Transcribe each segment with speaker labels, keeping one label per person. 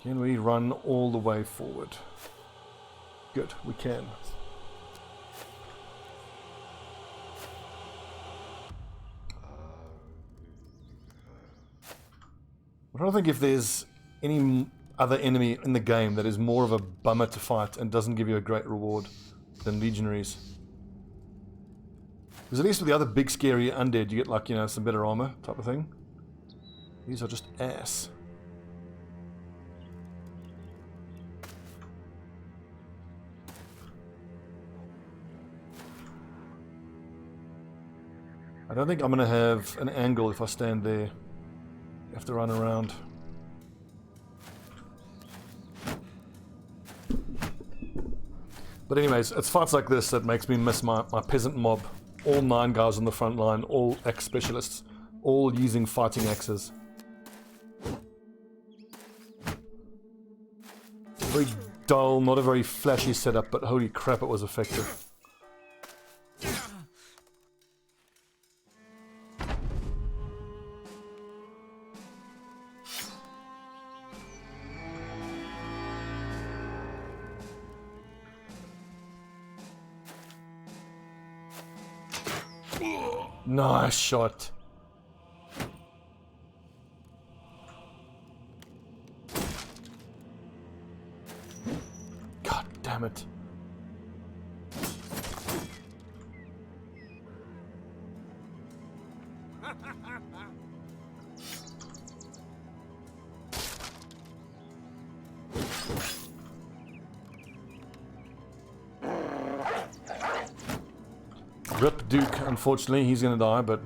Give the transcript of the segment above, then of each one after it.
Speaker 1: Can we run all the way forward? Good, we can. I don't think if there's any other enemy in the game that is more of a bummer to fight and doesn't give you a great reward than legionaries. Because at least with the other big scary undead you get like, you know, some better armor type of thing. These are just ass. I don't think I'm gonna have an angle if I stand there. You have to run around. But anyways, it's fights like this that makes me miss my peasant mob. All 9 guys on the front line, all axe specialists, all using fighting axes. Very dull, not a very flashy setup, but holy crap, it was effective. Nice shot. God damn it. Rip Duke, unfortunately, he's gonna die, but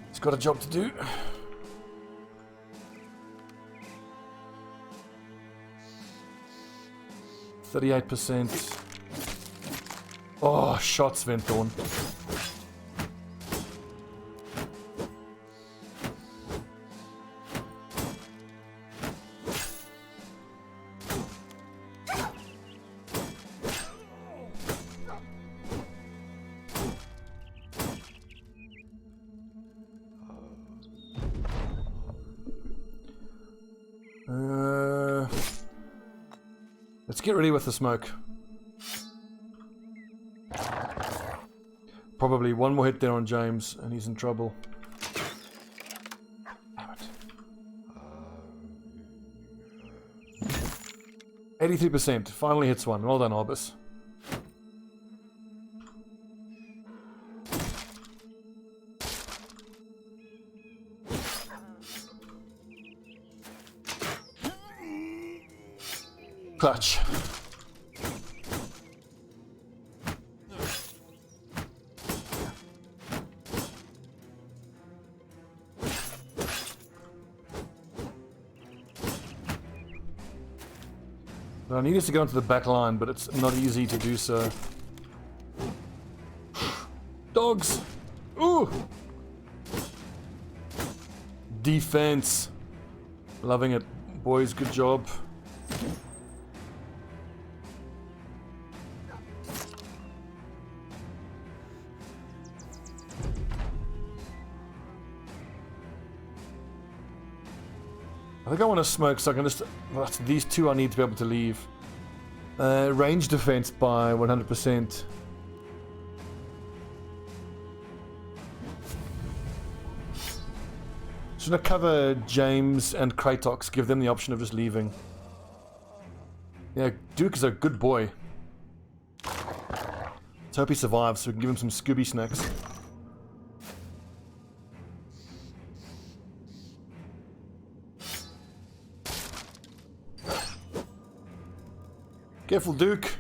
Speaker 1: he's got a job to do. %. Oh, shots, Venthorn. Let's get ready with the smoke. Probably one more hit there on James, and he's in trouble. Damn it. 83%. Finally hits one. Well done, Albus. Clutch. I need us to go into the back line, but it's not easy to do so. Dogs! Ooh! Defense. Loving it. Boys, good job. I think I want to smoke, so I can just... these two I need to be able to leave. Range defense by 100%. Just going to cover James and Kratox, give them the option of just leaving. Yeah, Duke is a good boy. Let's hope he survives so we can give him some Scooby snacks. Careful, Duke.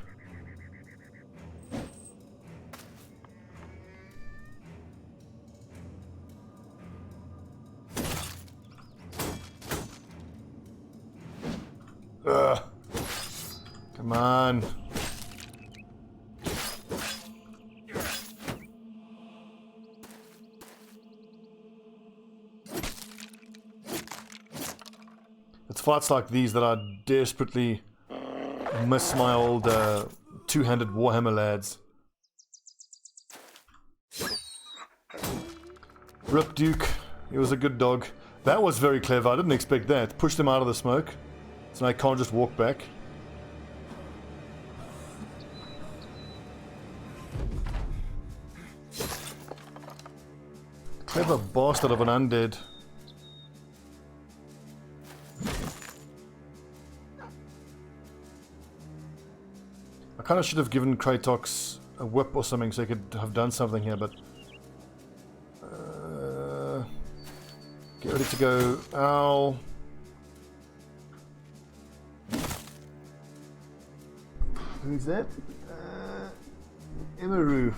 Speaker 1: Ugh. Come on. It's fights like these that I desperately miss my old two-handed Warhammer lads. Rip Duke, he was a good dog. That was very clever, I didn't expect that. Pushed him out of the smoke. So I can't just walk back. Clever bastard of an undead. I kind of should have given Kratox a whip or something so he could have done something here, but... get ready to go. Ow. Who's that? Emeru.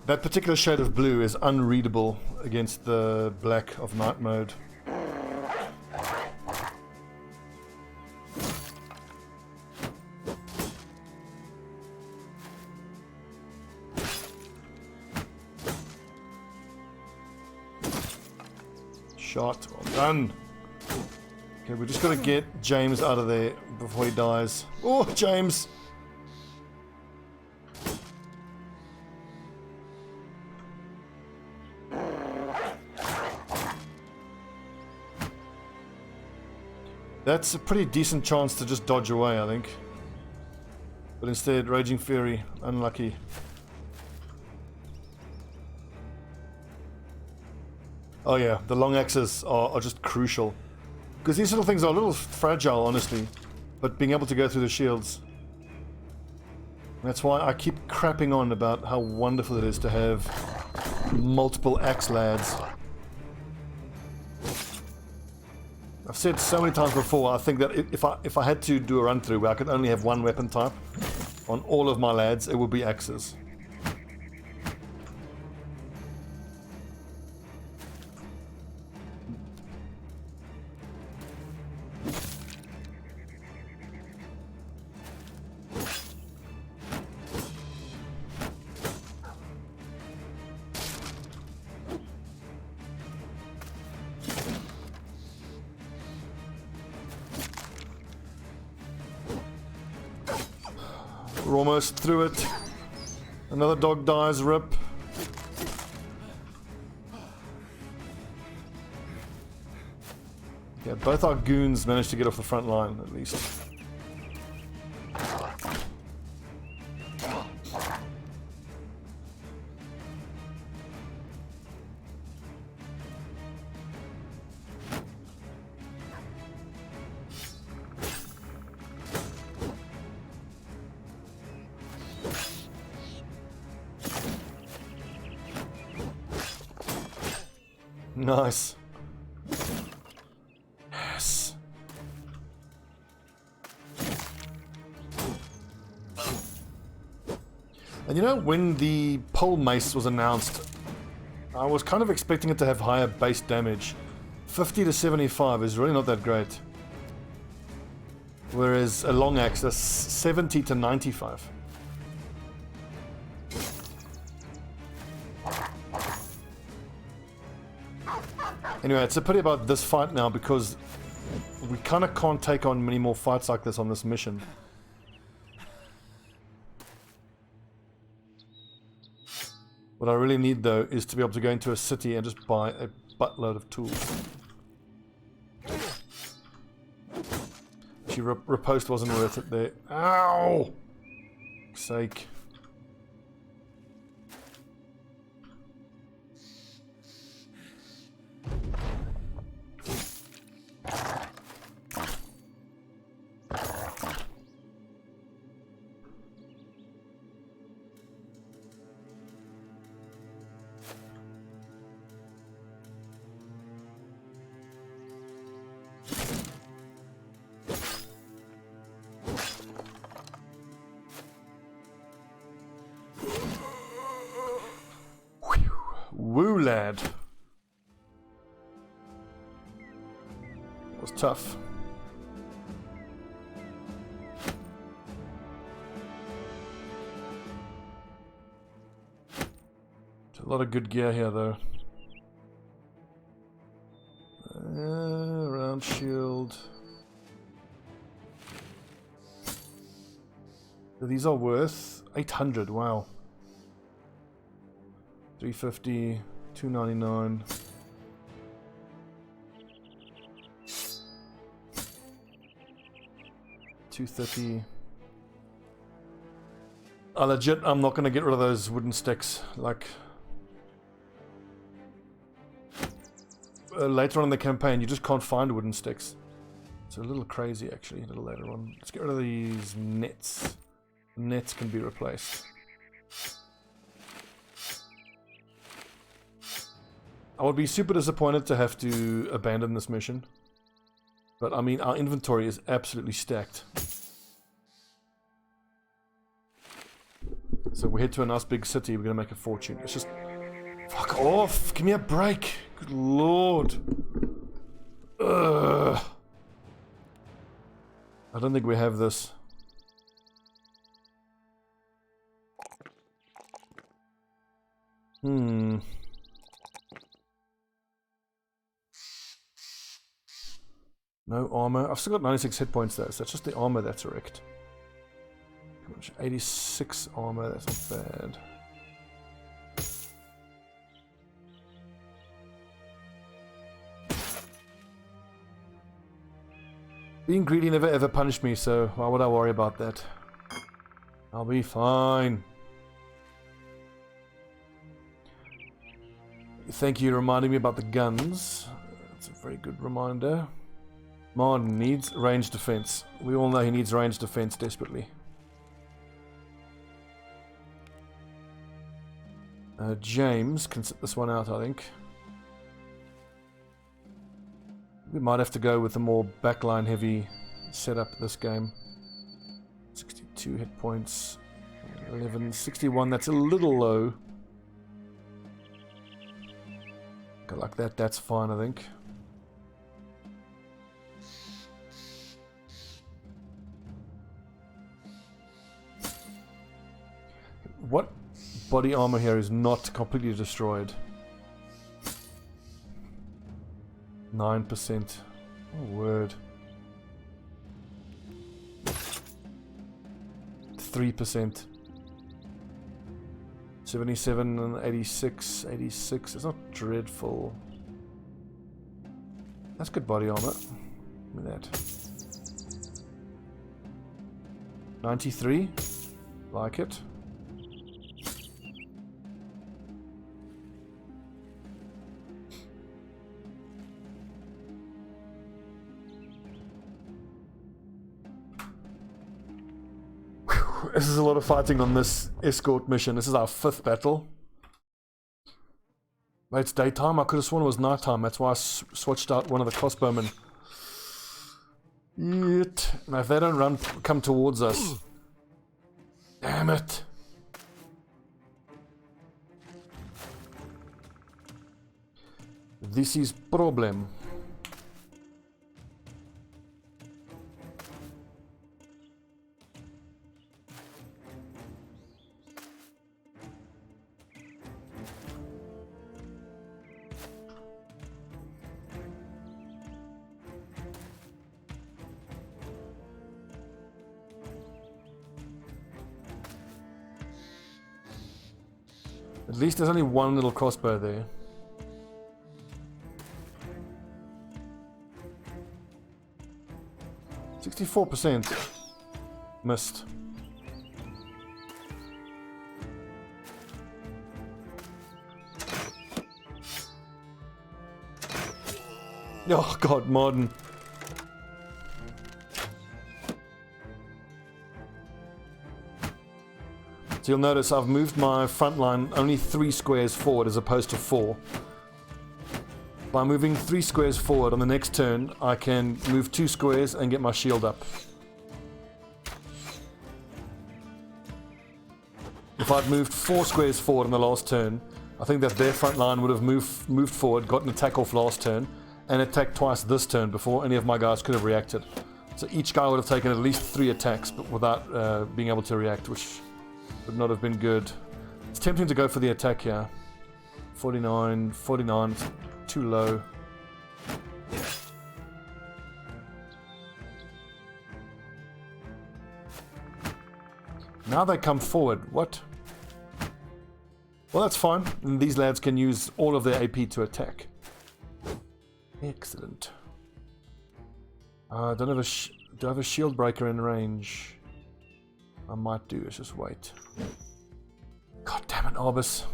Speaker 1: That particular shade of blue is unreadable against the black of night mode. Shot. Well done. Okay, we just got to get James out of there before he dies. Oh, James! That's a pretty decent chance to just dodge away, I think. But instead, Raging Fury. Unlucky. Oh yeah, the long axes are just crucial. Because these little things are a little fragile, honestly. But being able to go through the shields. That's why I keep crapping on about how wonderful it is to have multiple axe lads. I've said so many times before, I think that if I had to do a run through where I could only have one weapon type on all of my lads, it would be axes. We're almost through it. Another dog dies, rip. Yeah, both our goons managed to get off the front line, at least. Nice. Yes. And you know, when the pole mace was announced, I was kind of expecting it to have higher base damage. 50 to 75 is really not that great. Whereas a long axe is 70 to 95. Anyway, it's a pity about this fight now because we kind of can't take on many more fights like this on this mission. What I really need though is to be able to go into a city and just buy a buttload of tools. Actually, riposte wasn't worth it there. Ow! For sake. Woo, lad. That was tough. There's a lot of good gear here, though. Round shield. These are worth 800. Wow. 350, 299. 230. Legit, I'm not going to get rid of those wooden sticks. Like, later on in the campaign, you just can't find wooden sticks. It's a little crazy, actually, a little later on. Let's get rid of these nets. Nets can be replaced. I would be super disappointed to have to abandon this mission. But, I mean, our inventory is absolutely stacked. So we head to a nice big city, we're going to make a fortune. It's just... Fuck off! Give me a break! Good lord! Ugh. I don't think we have this. No armor. I've still got 96 hit points though, so that's just the armor that's wrecked. 86 armor, that's not bad. Being greedy never ever punished me, so why would I worry about that? I'll be fine. Thank you for reminding me about the guns. That's a very good reminder. Martin needs range defense. We all know he needs range defense desperately. James can sit this one out, I think. We might have to go with a more backline heavy setup this game. 62 hit points. 11, 61, that's a little low. Okay, like that, that's fine, I think. What body armor here is not completely destroyed? 9%. Oh, word. 3%. 77 and 86. 86. It's not dreadful. That's good body armor. Give me that. 93. Like it. This is a lot of fighting on this escort mission. This is our 5th battle. Wait, it's daytime? I could have sworn it was nighttime. That's why I switched out one of the crossbowmen. Yet. Now if they don't come towards us. Damn it. This is problem. At least there's only one little crossbow there. %64 missed. Oh god, Martin. So you'll notice I've moved my front line only 3 squares forward as opposed to 4. By moving 3 squares forward on the next turn, I can move 2 squares and get my shield up. If I'd moved 4 squares forward on the last turn, I think that their front line would have moved forward, got an attack off last turn, and attacked twice this turn before any of my guys could have reacted. So each guy would have taken at least 3 attacks, but without being able to react, which would not have been good. It's tempting to go for the attack here. 49, 49, too low. Now they come forward. What? Well, that's fine. And these lads can use all of their AP to attack. Excellent. I don't have Do I have a shield breaker in range? I might do. Let's just wait. God damn it, Arbus.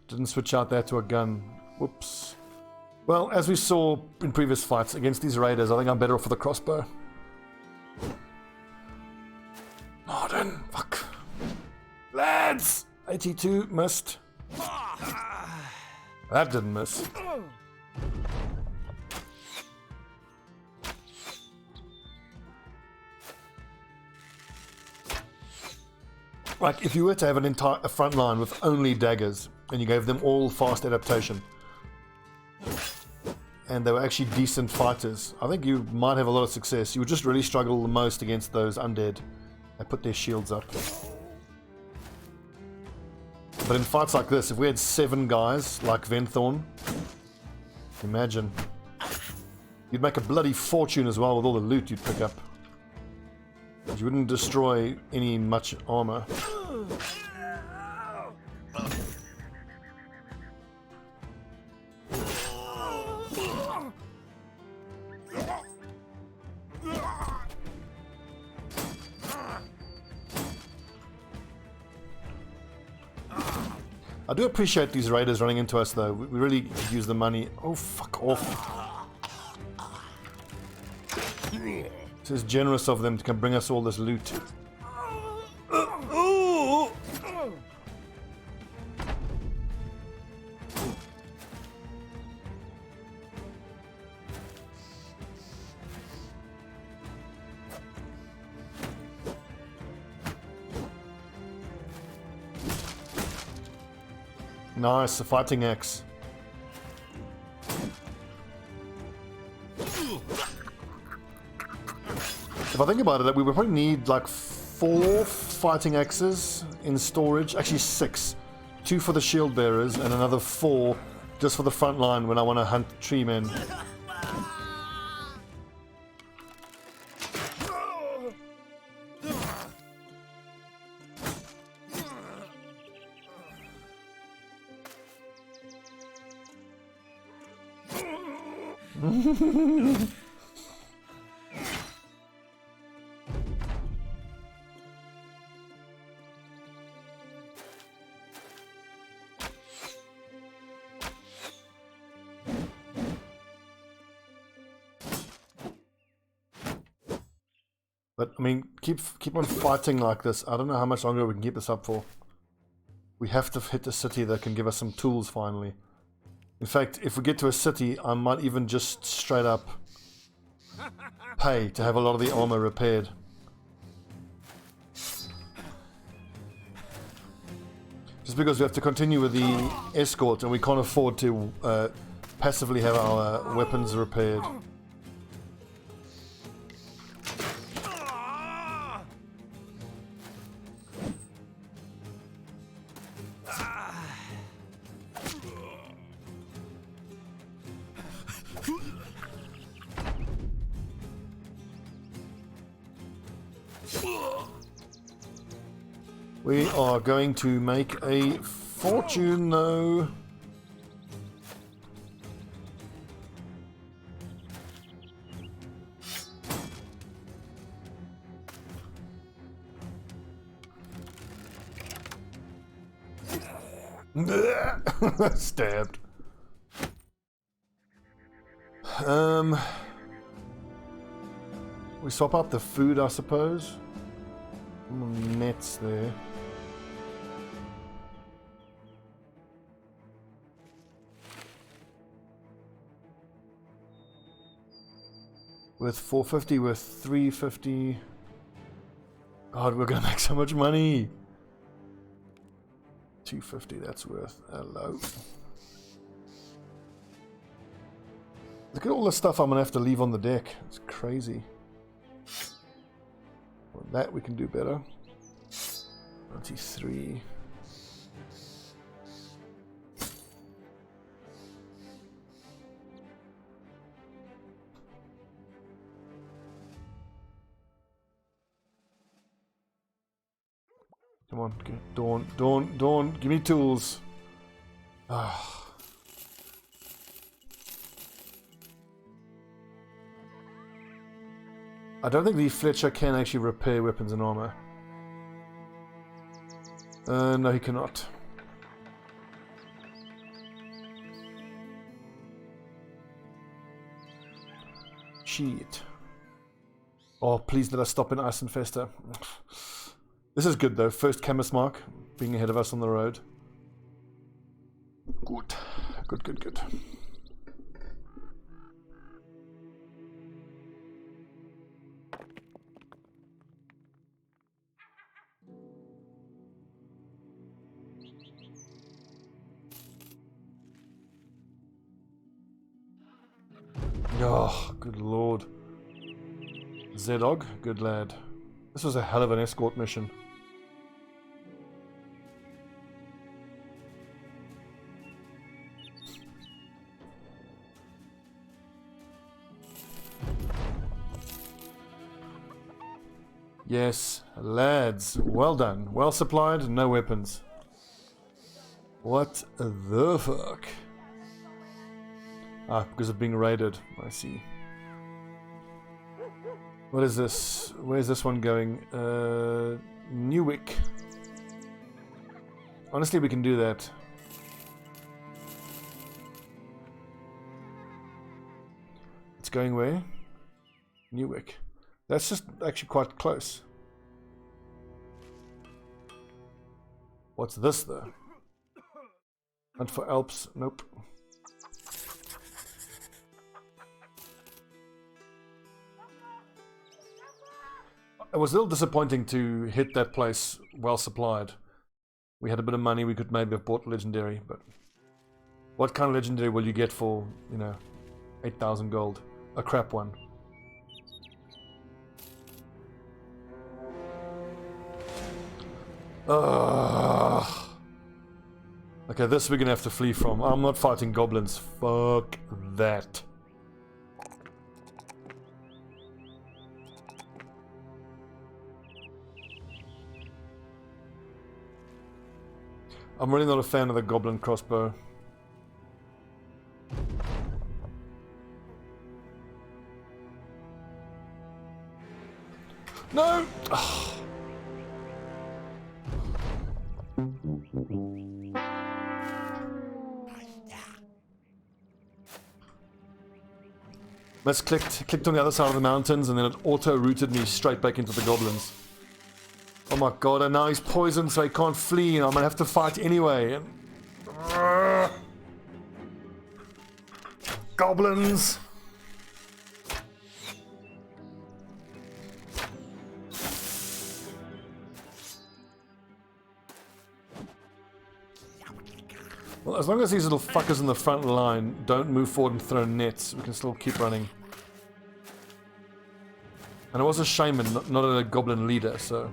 Speaker 1: Didn't switch out there to a gun. Whoops. Well, as we saw in previous fights against these raiders, I think I'm better off with a crossbow. Martin, fuck. Lads! 82, missed. That didn't miss. Like, if you were to have a front line with only daggers, and you gave them all fast adaptation, and they were actually decent fighters, I think you might have a lot of success. You would just really struggle the most against those undead that put their shields up. But in fights like this, if we had 7 guys like Venthorn, imagine. You'd make a bloody fortune as well with all the loot you'd pick up. But you wouldn't destroy any much armor. I do appreciate these raiders running into us though. We really could use the money. Oh, fuck off. This is generous of them to come bring us all this loot. Nice, a fighting axe. If I think about it, we would probably need like 4 fighting axes in storage. Actually 6. 2 for the shield bearers and another 4 just for the front line when I want to hunt tree men. But I mean, keep on fighting like this. I don't know how much longer we can keep this up for. We have to hit a city that can give us some tools finally. In fact, if we get to a city, I might even just straight up pay to have a lot of the armor repaired. Just because we have to continue with the escort and we can't afford to passively have our weapons repaired. We are going to make a fortune, though. Stabbed. We swap out the food, I suppose. Nets there. With 450, with 350. God, we're gonna make so much money. 250, that's worth. Hello. Look at all the stuff I'm gonna have to leave on the deck. It's crazy. Well, that we can do better. 93. Come on, Dawn, give me tools. Ah. I don't think the Fletcher can actually repair weapons and armor. No, he cannot. Shit. Oh, please let us stop in Ice Infester. This is good though. First chemist mark, being ahead of us on the road. Good. Good. Oh, good lord. Zedog, good lad. This was a hell of an escort mission. Yes, lads, well done. Well supplied, no weapons. What the fuck? Ah, because of being raided, I see. What is this? Where's this one going? Newick. Honestly, we can do that. It's going where? Newick. That's just actually quite close. What's this though? Hunt for Alps? Nope. It was a little disappointing to hit that place well supplied. We had a bit of money, we could maybe have bought legendary, but what kind of legendary will you get for, you know, 8,000 gold? A crap one. Okay, this we're gonna have to flee from. I'm not fighting goblins. Fuck that. I'm really not a fan of the goblin crossbow. No! Let's clicked on the other side of the mountains and then it auto-routed me straight back into the goblins. Oh my god, and now he's poisoned so he can't flee and I'm gonna have to fight anyway. Goblins! Well, as long as these little fuckers in the front line don't move forward and throw nets, we can still keep running. And it was a shaman, not a goblin leader, so...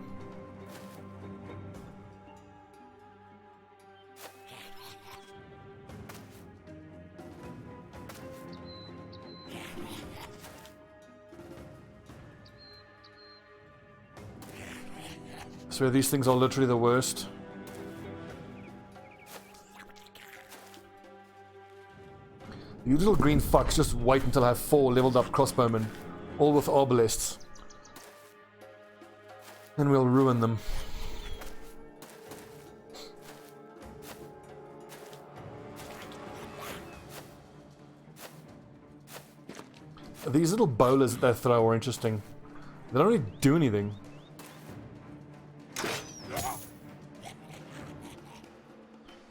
Speaker 1: I swear these things are literally the worst. You little green fucks, just wait until I have 4 leveled up crossbowmen, all with arbalists. And we'll ruin them. These little bowlers that they throw are interesting. They don't really do anything.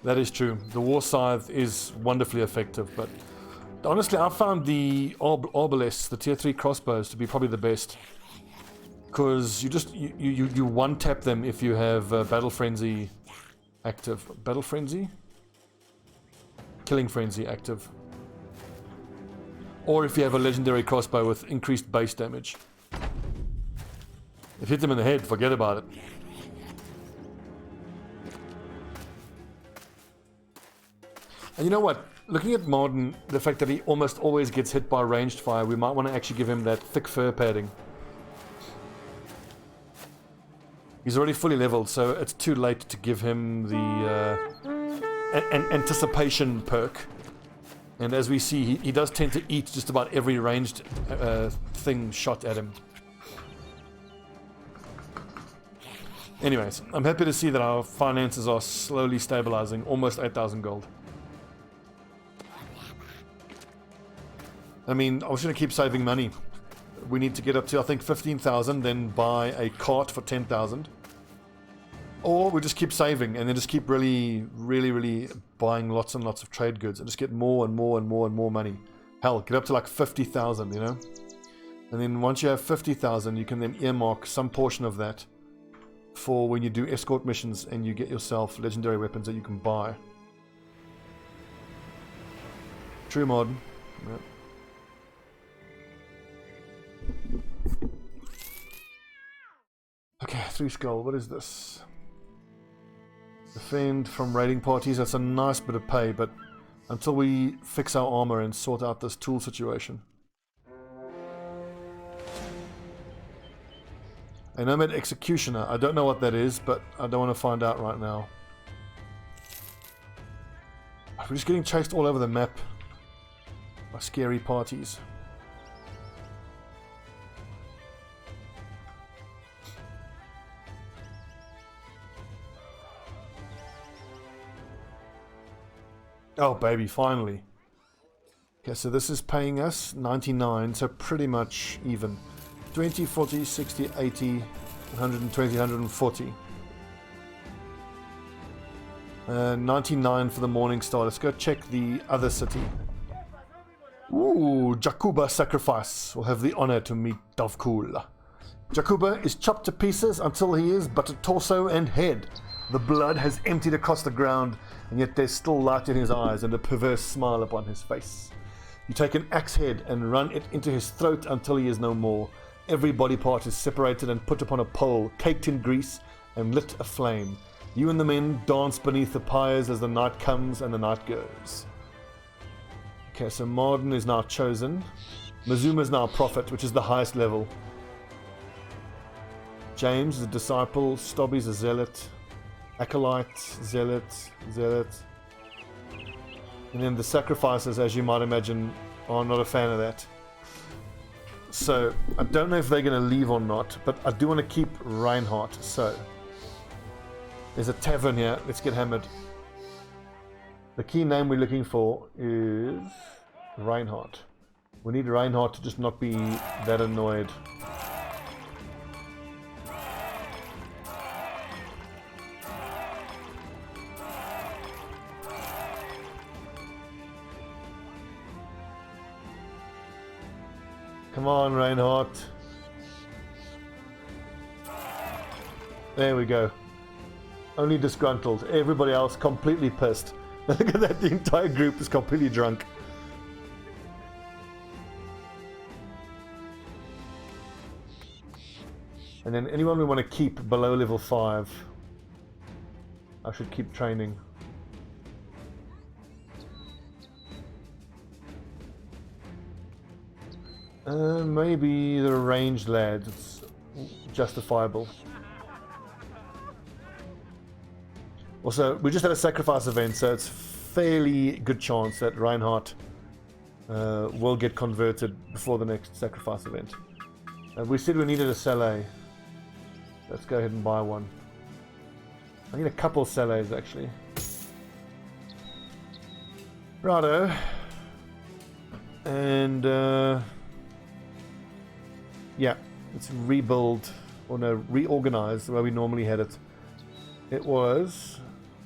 Speaker 1: That is true. The war scythe is wonderfully effective, but honestly, I found the arbalists, the tier 3 crossbows, to be probably the best. Because you one tap them if you have battle frenzy active. Battle frenzy? Killing frenzy active. Or if you have a legendary crossbow with increased base damage. If you hit them in the head, forget about it. And you know what? Looking at Martin, the fact that he almost always gets hit by ranged fire, we might want to actually give him that thick fur padding. He's already fully leveled, so it's too late to give him the an anticipation perk. And as we see, he does tend to eat just about every ranged thing shot at him. Anyways, I'm happy to see that our finances are slowly stabilizing. Almost 8,000 gold. I mean, I was going to keep saving money. We need to get up to, I think, 15,000, then buy a cart for 10,000. Or we just keep saving and then just keep really buying lots and lots of trade goods and just get more and more and more and more money. Hell, get up to like 50,000, you know? And then once you have 50,000, you can then earmark some portion of that for when you do escort missions and you get yourself legendary weapons that you can buy. True mod. Yep. Okay, 3 skull. What is this? Defend from raiding parties. That's a nice bit of pay, but until we fix our armor and sort out this tool situation. A nomad executioner. I don't know what that is, but I don't want to find out right now. We're just getting chased all over the map by scary parties. Oh baby, finally. Okay, so this is paying us 99, so pretty much even. 20, 40, 60, 80, 120, 140. 99 for the Morning Star. Let's go check the other city. Ooh, Jakuba sacrifice. We'll have the honor to meet Davkul. Jakuba is chopped to pieces until he is but a torso and head. The blood has emptied across the ground, and yet there's still light in his eyes and a perverse smile upon his face. You take an axe head and run it into his throat until he is no more. Every body part is separated and put upon a pole, caked in grease, and lit aflame. You and the men dance beneath the pyres as the night comes and the night goes. Okay, so Marden is now chosen. Mazuma is now a prophet, which is the highest level. James is a disciple. Stobbie's a zealot. Acolyte, zealot. And then the sacrifices, as you might imagine, are not a fan of that. So, I don't know if they're going to leave or not, but I do want to keep Reinhardt. So, there's a tavern here. Let's get hammered. The key name we're looking for is Reinhardt. We need Reinhardt to just not be that annoyed. Come on, Reinhardt. There we go. Only disgruntled. Everybody else completely pissed. Look at that, the entire group is completely drunk. And then anyone we want to keep below level 5, I should keep training. Maybe the ranged lad. It's justifiable. Also, we just had a sacrifice event, so it's fairly good chance that Reinhardt will get converted before the next sacrifice event. We said we needed a Saleh. Let's go ahead and buy one. I need a couple of Salehs actually. Righto. And yeah, let's rebuild, or no, reorganize the way we normally had it. It was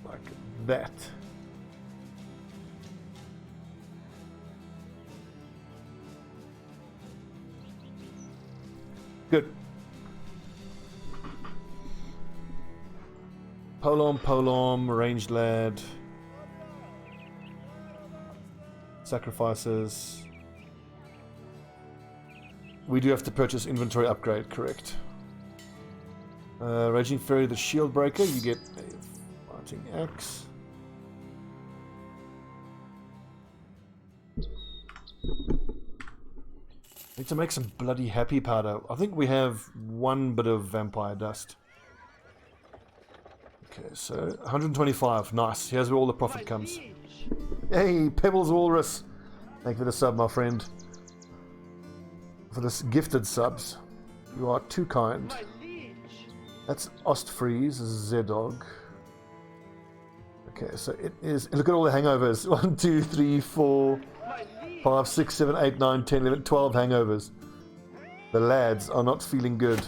Speaker 1: like that. Good. Polom, ranged lad. Sacrifices. We do have to purchase inventory upgrade, correct. Raging Fury, the shield breaker, you get a fighting axe. Need to make some bloody happy powder. I think we have one bit of vampire dust. Okay, so 125. Nice. Here's where all the profit comes. Hey, Pebbles Walrus. Thank you for the sub, my friend. For this gifted subs. You are too kind. That's Ostfries, Z-Dog. Okay, so it is... Look at all the hangovers. 1, 2, 3, 4, 5, 6, 7, 8, 9, 10, 11, 12 hangovers. The lads are not feeling good.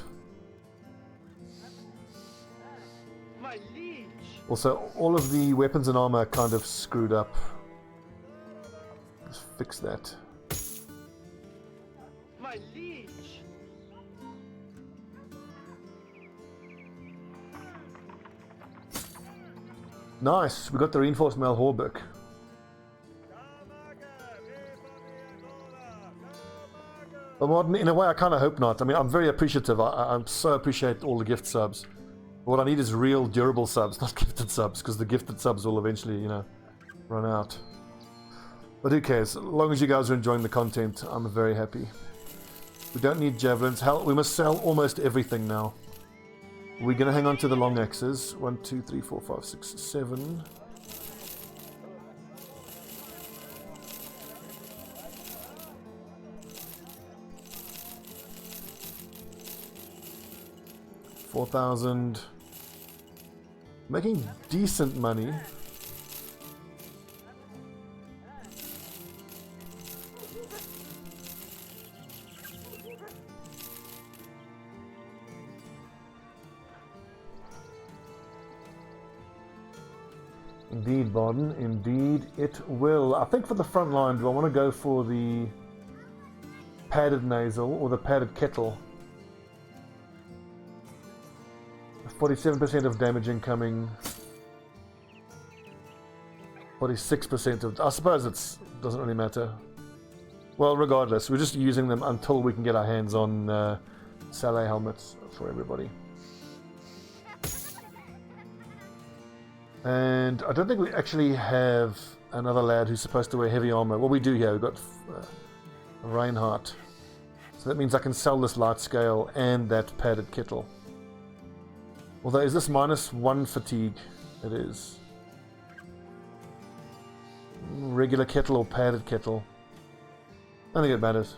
Speaker 1: Also, all of the weapons and armor are kind of screwed up. Let's fix that.
Speaker 2: My liege.
Speaker 1: Nice, we got the reinforced mail Horbeck. But Martin, in a way, I kind of hope not. I mean, I'm very appreciative. I'm so appreciate all the gift subs. What I need is real durable subs, not gifted subs, because the gifted subs will eventually, you know, run out. But who cares? As long as you guys are enjoying the content, I'm very happy. We don't need javelins. Hell, we must sell almost everything now. We're going to hang on to the long axes. 1, 2, 3, 4, 5, 6, 7. $4,000. Making decent money. Indeed, Barden. Indeed, it will. I think for the front line, do I want to go for the padded nasal or the padded kettle? 47% of damage incoming. 46% of... I suppose it doesn't really matter. Well, regardless, we're just using them until we can get our hands on Saleh helmets for everybody. And I don't think we actually have another lad who's supposed to wear heavy armor. Well, we do here. We've got Reinhardt. So that means I can sell this light scale and that padded kettle. Although, is this -1 fatigue? It is. Regular kettle or padded kettle? I don't think it matters.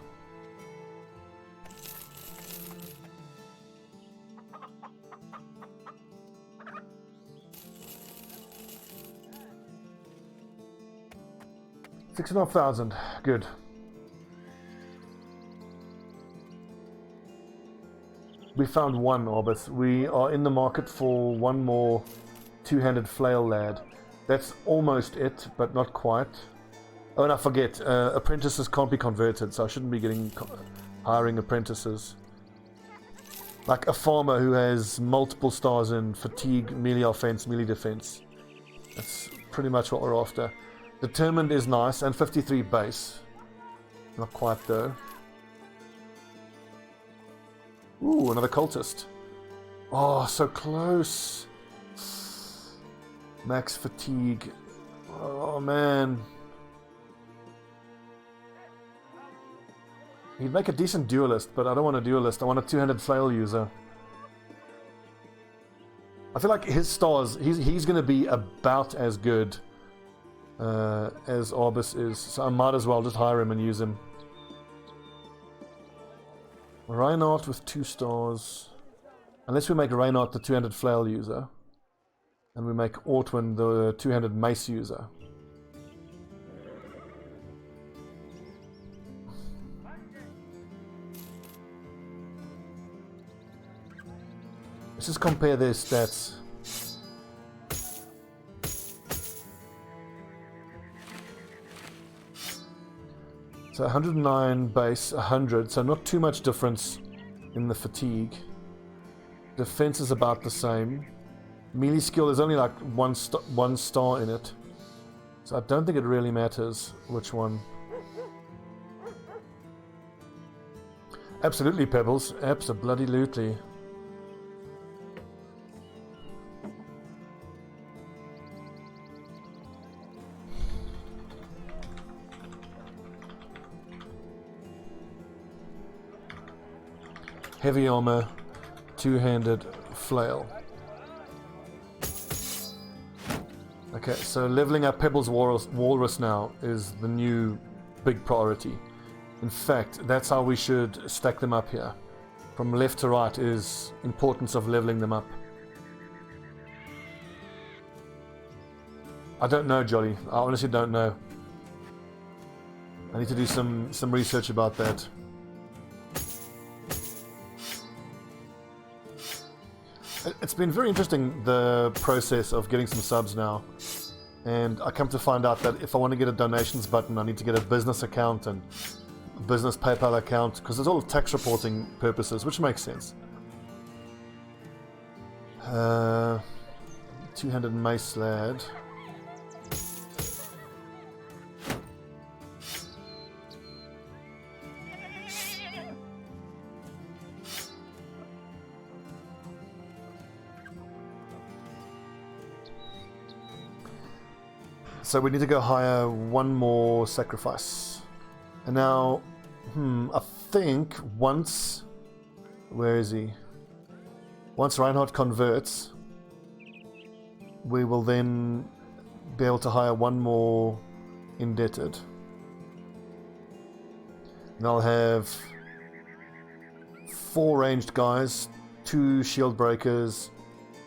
Speaker 1: $6,500. Good. We found one Orbis. We are in the market for one more two-handed flail lad. That's almost it, but not quite. Oh, and I forget, apprentices can't be converted, so I shouldn't be hiring apprentices. Like a farmer who has multiple stars in fatigue, melee offense, melee defense. That's pretty much what we're after. Determined is nice, and 53 base. Not quite though. Ooh, another cultist. Oh, so close. Max fatigue. Oh, man. He'd make a decent duelist, but I don't want a duelist. I want a two-handed flail user. I feel like his stars, he's going to be about as good as Orbis is. So I might as well just hire him and use him. Reinhardt with 2 stars. Unless we make Reinhardt the two-handed flail user. And we make Ortwin the two-handed mace user. Let's just compare their stats. So 109 base, 100, so not too much difference in the fatigue. Defense is about the same. Melee skill is only like one star in it. So I don't think it really matters which one. Absolutely, Pebbles. Abso-bloody-lutely. Heavy armor, two-handed flail. Okay, so leveling up Pebbles Walrus now is the new big priority. In fact, that's how we should stack them up here. From left to right is importance of leveling them up. I don't know, Jolly. I honestly don't know. I need to do some research about that. It's been very interesting, the process of getting some subs now. And I come to find out that if I want to get a donations button, I need to get a business account and a business PayPal account, because it's all tax reporting purposes, which makes sense. Two-handed mace lad. So we need to go hire one more sacrifice. And now, I think once... Where is he? Once Reinhardt converts, we will then be able to hire one more indebted. And I'll have 4 ranged guys, 2 shield breakers,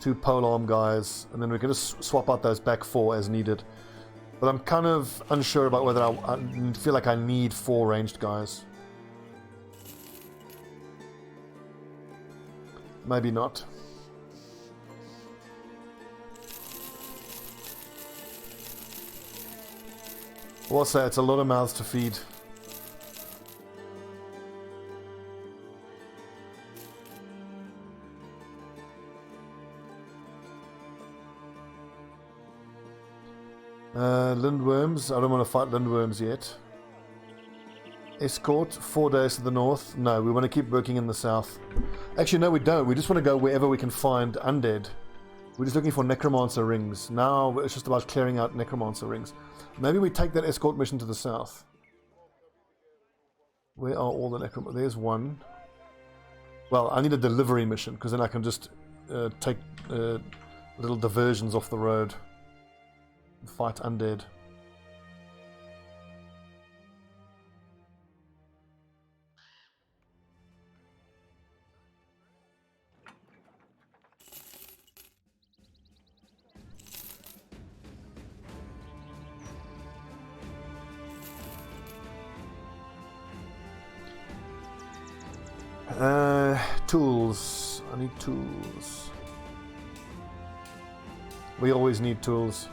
Speaker 1: 2 polearm guys, and then we can just swap out those back 4 as needed. But I'm kind of unsure about whether I feel like I need 4 ranged guys. Maybe not. Also, it's a lot of mouths to feed. Lindworms. I don't want to fight lindworms yet. Escort, 4 days to the north. No, we want to keep working in the south. Actually, no, we don't. We just want to go wherever we can find undead. We're just looking for necromancer rings. Now it's just about clearing out necromancer rings. Maybe we take that escort mission to the south. Where are all the necromancers? There's one. Well, I need a delivery mission, because then I can just take little diversions off the road. Fight undead. Tools. I need tools. We always need tools.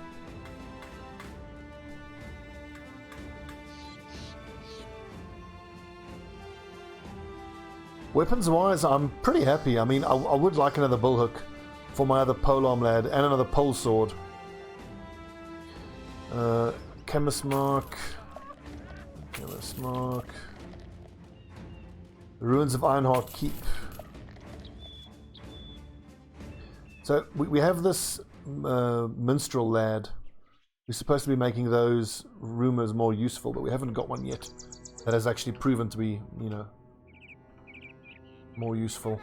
Speaker 1: Weapons wise, I'm pretty happy. I mean, I would like another bullhook for my other polearm lad and another pole sword. Chemist mark. Chemist mark. Ruins of Ironheart Keep. So we have this minstrel lad. We're supposed to be making those rumors more useful, but we haven't got one yet that has actually proven to be, you know, more useful.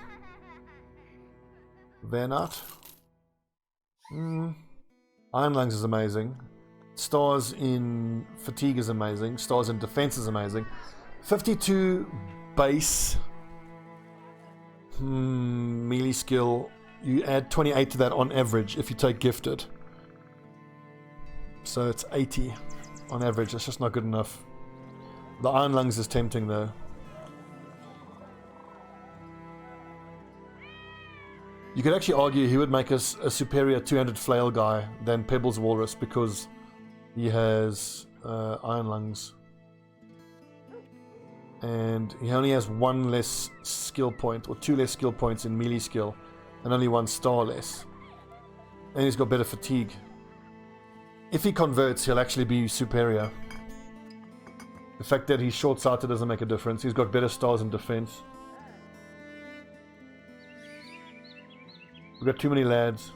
Speaker 1: Vernat. Iron Lungs is amazing. Stars in Fatigue is amazing. Stars in Defense is amazing. 52 base. Melee skill. You add 28 to that on average if you take Gifted. So it's 80 on average. That's just not good enough. The Iron Lungs is tempting though. You could actually argue he would make us a superior 200 flail guy than Pebbles Walrus because he has Iron Lungs. And he only has 1 less skill point, or 2 less skill points in melee skill, and only 1 star less. And he's got better fatigue. If he converts, he'll actually be superior. The fact that he's short-sighted doesn't make a difference. He's got better stars in defense. We've got too many lads.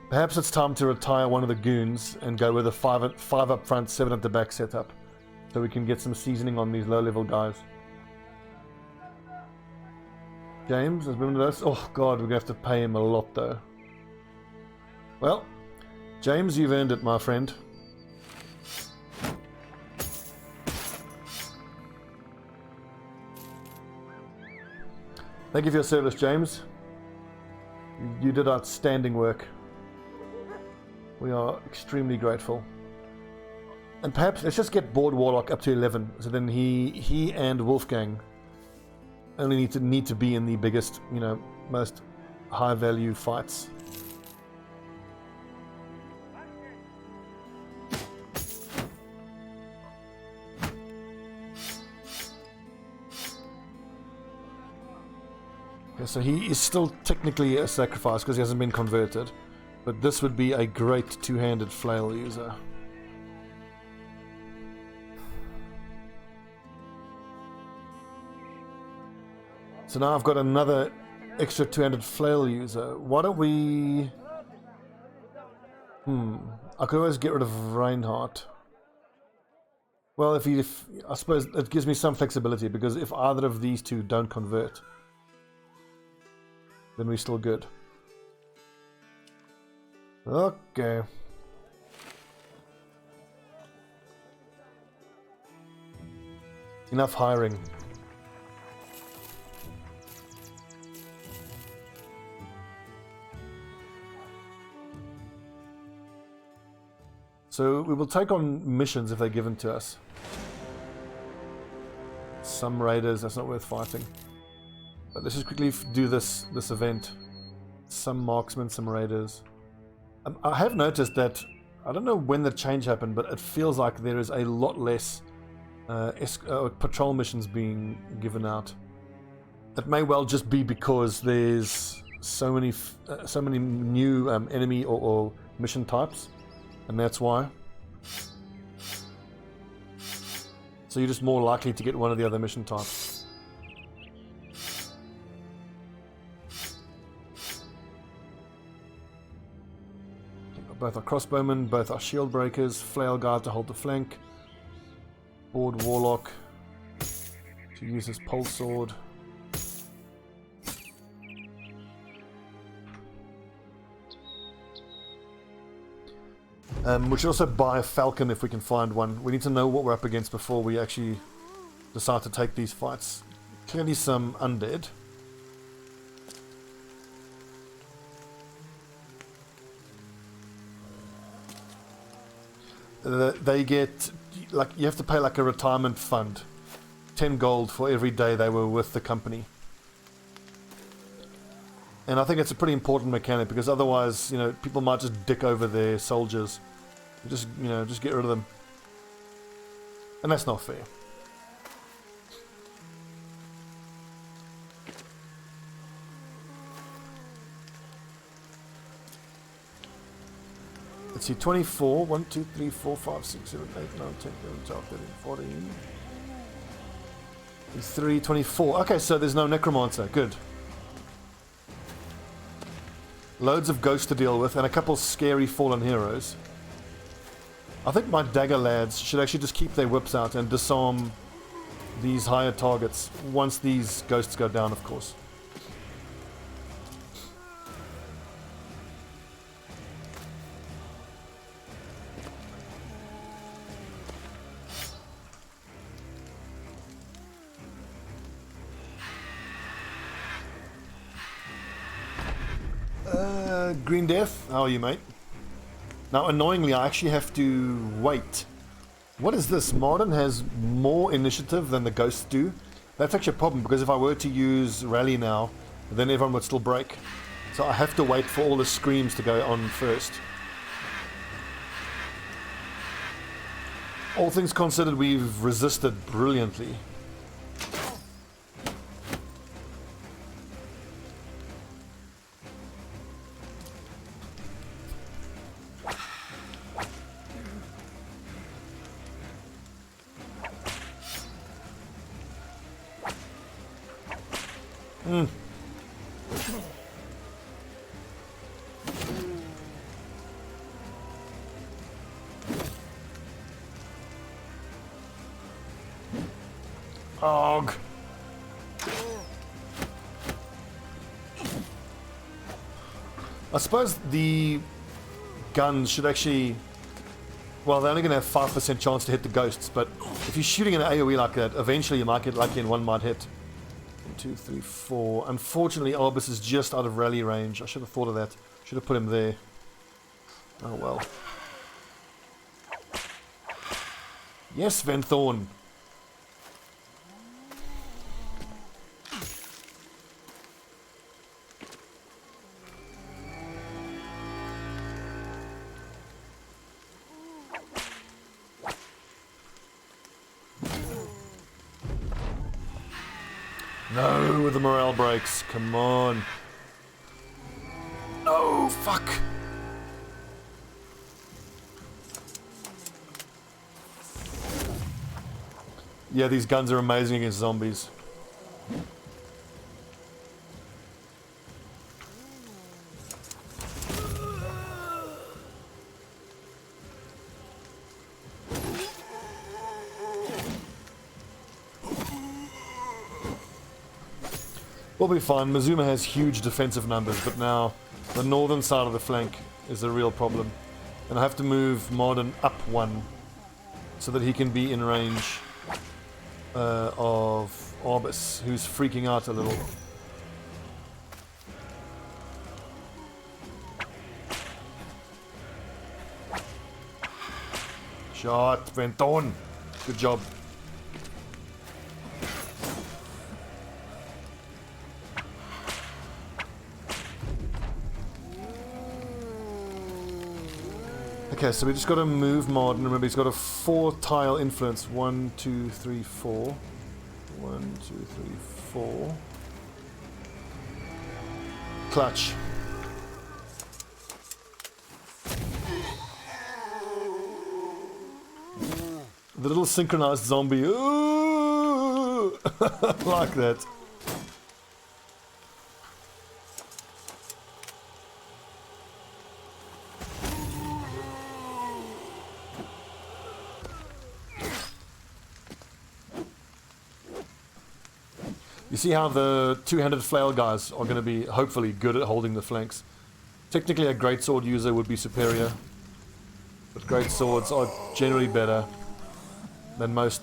Speaker 1: Perhaps it's time to retire one of the goons and go with a 5 up front, 7 at the back setup. So we can get some seasoning on these low-level guys. James has been with us. Oh god, we're going to have to pay him a lot though. Well, James, you've earned it, my friend. Thank you for your service, James. You did outstanding work. We are extremely grateful. And perhaps let's just get Board Warlock up to 11, so then he and Wolfgang only need to be in the biggest, you know, most high value fights. Okay, so he is still technically a sacrifice because he hasn't been converted, but this would be a great two-handed flail user. So now I've got another extra two-handed flail user. Why don't we... I could always get rid of Reinhardt. Well, if I suppose it gives me some flexibility, because if either of these two don't convert, then we're still good. Okay. Enough hiring. So we will take on missions if they're given to us. Some raiders, that's not worth fighting. But let's just quickly do this event. Some marksmen, some raiders. I have noticed that, I don't know when the change happened, but it feels like there is a lot less patrol missions being given out. It may well just be because there's so many new enemy or mission types, and that's why. So you're just more likely to get one of the other mission types. Both our crossbowmen, both our shield breakers, flail guard to hold the flank, board warlock to use his pole sword. We should also buy a falcon if we can find one. We need to know what we're up against before we actually decide to take these fights. Clearly some undead. They get, like, you have to pay like a retirement fund. 10 gold for every day they were with the company. And I think it's a pretty important mechanic, because otherwise, you know, people might just dick over their soldiers. Just, you know, just get rid of them. And that's not fair. Let's see, 24, 1, 2, 3, 4, 5, 6, 7, 8, 9, 10, 11, 12, 13, 14, 3, 24. Okay, so there's no necromancer. Good. Loads of ghosts to deal with, and a couple scary fallen heroes. I think my dagger lads should actually just keep their whips out and disarm these higher targets once these ghosts go down, of course. Green Death, how are you, mate? Now, annoyingly, I actually have to wait. What is this? Marden has more initiative than the ghosts do. That's actually a problem, because if I were to use Rally now, then everyone would still break. So I have to wait for all the screams to go on first. All things considered, we've resisted brilliantly. Og. I suppose the guns should actually... Well, they're only going to have 5% chance to hit the ghosts, but if you're shooting an AoE like that, eventually you might get lucky and one might hit. 1, 2, 3, 4. Unfortunately, Albus is just out of rally range. I should have thought of that. Should have put him there. Oh well. Yes, Venthorn. No, the morale breaks. Come on. No, fuck. Yeah, these guns are amazing against zombies. We'll be fine. Mazuma has huge defensive numbers, but now the northern side of the flank is a real problem. And I have to move Marden up one so that he can be in range of Orbis, who's freaking out a little. Shot, Venton. Good job. Okay, so we just got to move Marden. Remember, he's got a 4-tile influence. 1, 2, 3, 4. 1, 2, 3, 4. Clutch. The little synchronized zombie. Ooh! Like that. You see how the two-handed flail guys are going to be, hopefully, good at holding the flanks. Technically, a greatsword user would be superior, but great swords are generally better than most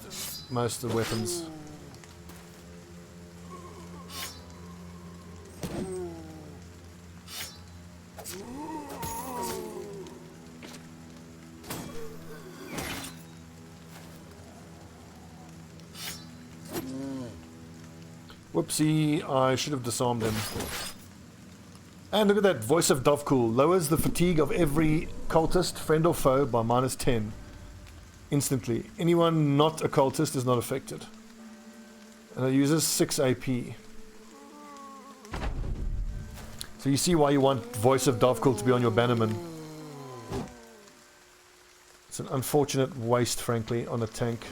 Speaker 1: of the weapons. Whoopsie, I should have disarmed him. And look at that, Voice of Davkul. Lowers the fatigue of every cultist, friend or foe, by -10. Instantly. Anyone not a cultist is not affected. And it uses 6 AP. So you see why you want Voice of Davkul to be on your bannerman. It's an unfortunate waste, frankly, on a tank.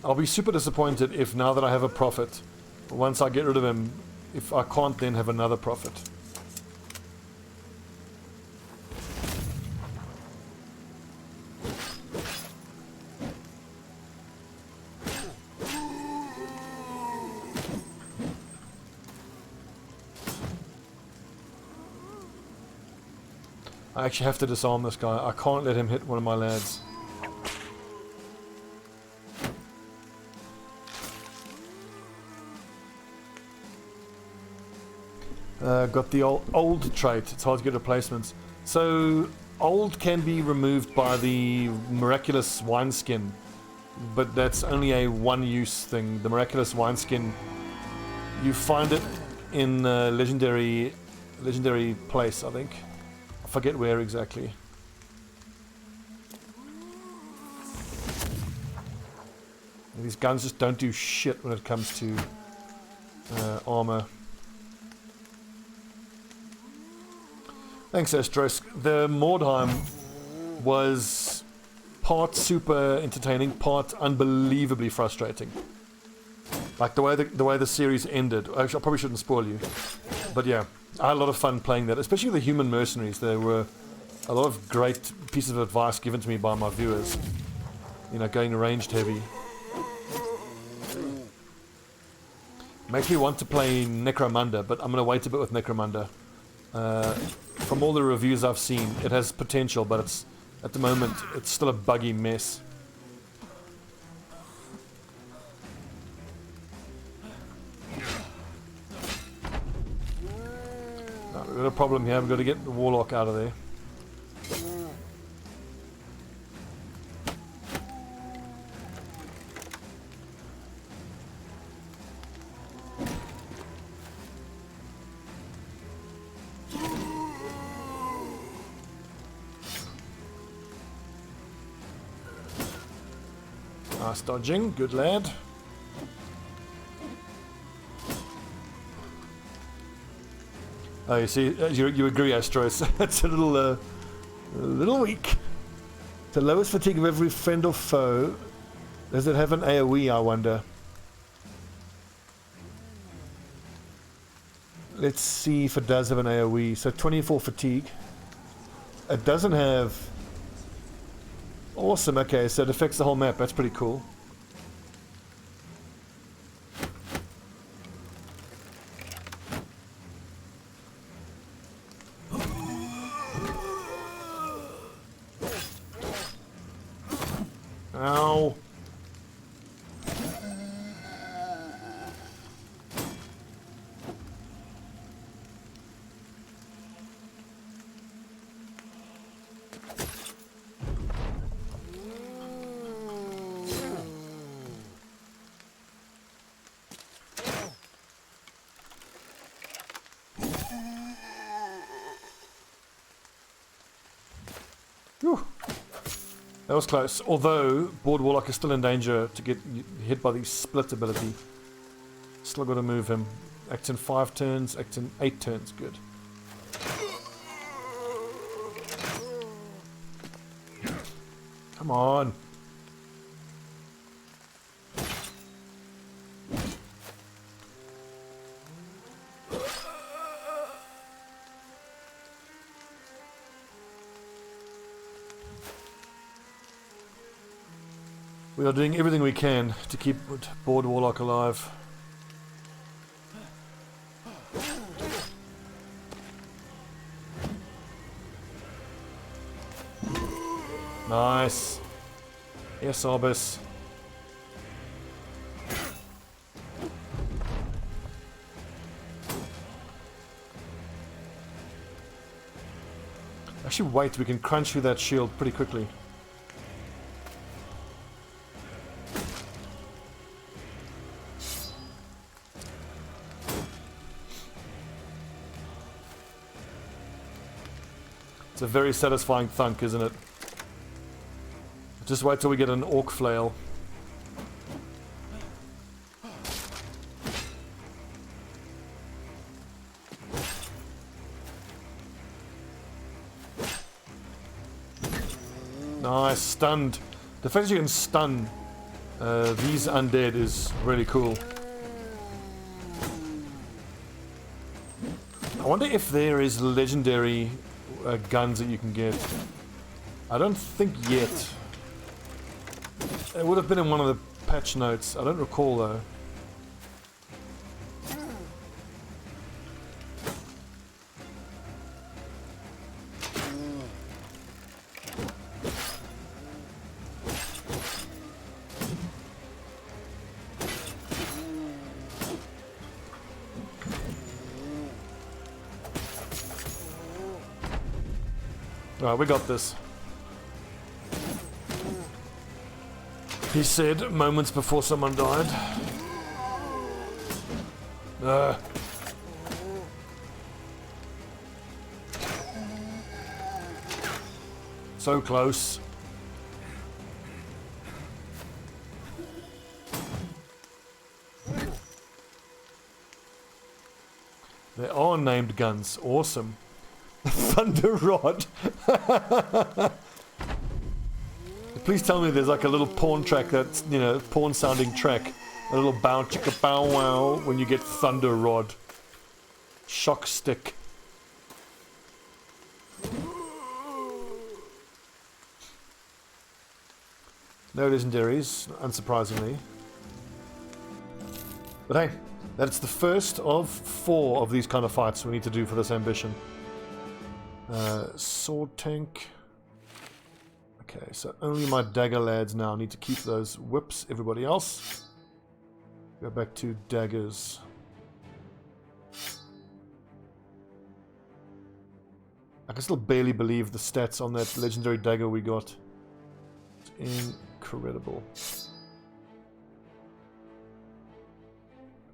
Speaker 1: I'll be super disappointed if now that I have a prophet, once I get rid of him, if I can't then have another prophet. I actually have to disarm this guy. I can't let him hit one of my lads. Got the old trait. It's hard to get replacements. So old can be removed by the miraculous wineskin, but that's only a one-use thing. The miraculous wineskin, you find it in legendary place, I think. I forget where exactly. And these guns just don't do shit when it comes to armor. Thanks, Estrosk. The Mordheim was part super entertaining, part unbelievably frustrating. Like the way the series ended. Actually, I probably shouldn't spoil you, But yeah, I had a lot of fun playing that, especially the human mercenaries. There were a lot of great pieces of advice given to me by my viewers. You know, going ranged heavy. Makes me want to play Necromunda, but I'm going to wait a bit with Necromunda. From all the reviews I've seen, it has potential, but it's at the moment it's still a buggy mess. We've got a problem here. We've got to get the warlock out of there. Nice dodging, good lad. Oh, you see, you agree, Astros. It's a little weak. The lowest fatigue of every friend or foe. Does it have an AoE, I wonder? Let's see if it does have an AoE. So 24 fatigue. It doesn't have... Awesome, okay, so it affects the whole map. That's pretty cool. Ow. Whew. That was close. Although, Board Warlock is still in danger to get hit by the split ability. Still got to move him. Acts in 5 turns, acts in 8 turns. Good. Come on. We are doing everything we can to keep Board Warlock alive. Nice. Yes, Orbis. Actually, wait, we can crunch through that shield pretty quickly. It's a very satisfying thunk, isn't it? Just wait till we get an orc flail. Nice, stunned. The fact that you can stun these undead is really cool. I wonder if there is legendary guns that you can get. I don't think yet. It would have been in one of the patch notes. I don't recall though. Alright, we got this. He said moments before someone died. So close. There are named guns. Awesome. Thunder Rod. Please tell me there's like a little porn track that's, you know, porn sounding track. A little bow chicka bow wow when you get Thunder Rod. Shock stick. No legendaries, unsurprisingly. But hey, that's the first of 4 of these kind of fights we need to do for this ambition. Sword tank. Okay, so only my dagger lads now need to keep those whips. Everybody else, go back to daggers. I can still barely believe the stats on that legendary dagger we got. It's incredible.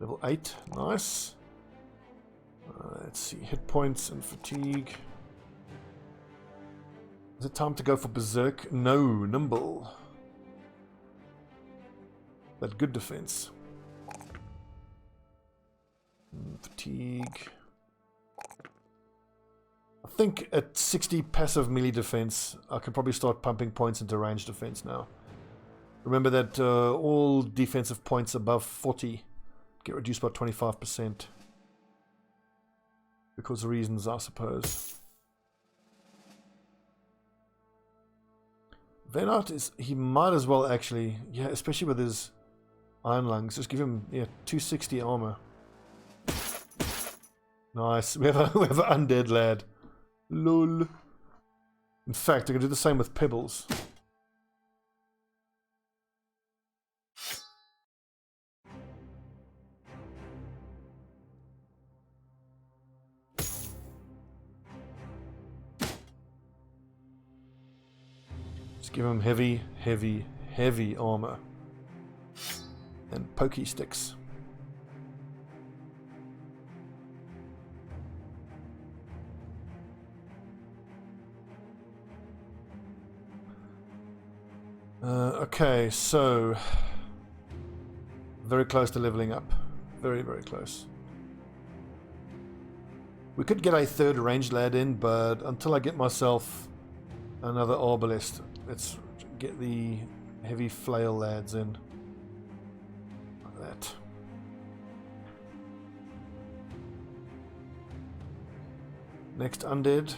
Speaker 1: Level 8, nice. Let's see, hit points and fatigue. Is it time to go for berserk? No, nimble. But good defense. Fatigue. I think at 60 passive melee defense, I can probably start pumping points into range defense now. Remember that all defensive points above 40 get reduced by 25%. Because of reasons, I suppose. Venart is, he might as well actually, yeah, especially with his iron lungs, just give him, yeah, 260 armor. Nice, we have an undead lad. Lol. In fact, I can do the same with pebbles. Give him heavy, heavy, heavy armor. And pokey sticks. Okay, so... very close to leveling up. Very, very close. We could get a 3rd ranged lad in, but until I get myself another arbalest, let's get the heavy flail lads in. Like that. Next undead.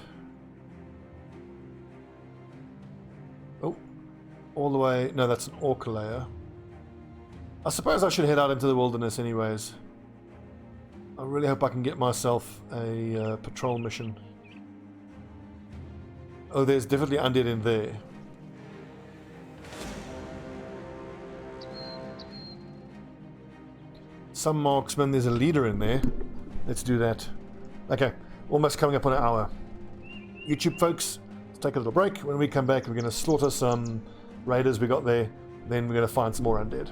Speaker 1: Oh, all the way. No, that's an orc layer. I suppose I should head out into the wilderness anyways. I really hope I can get myself a patrol mission. Oh, there's definitely undead in there. Some marksmen, there's a leader in there. Let's do that. Okay, almost coming up on an hour. YouTube folks, let's take a little break. When we come back, we're going to slaughter some raiders we got there. Then we're going to find some more undead.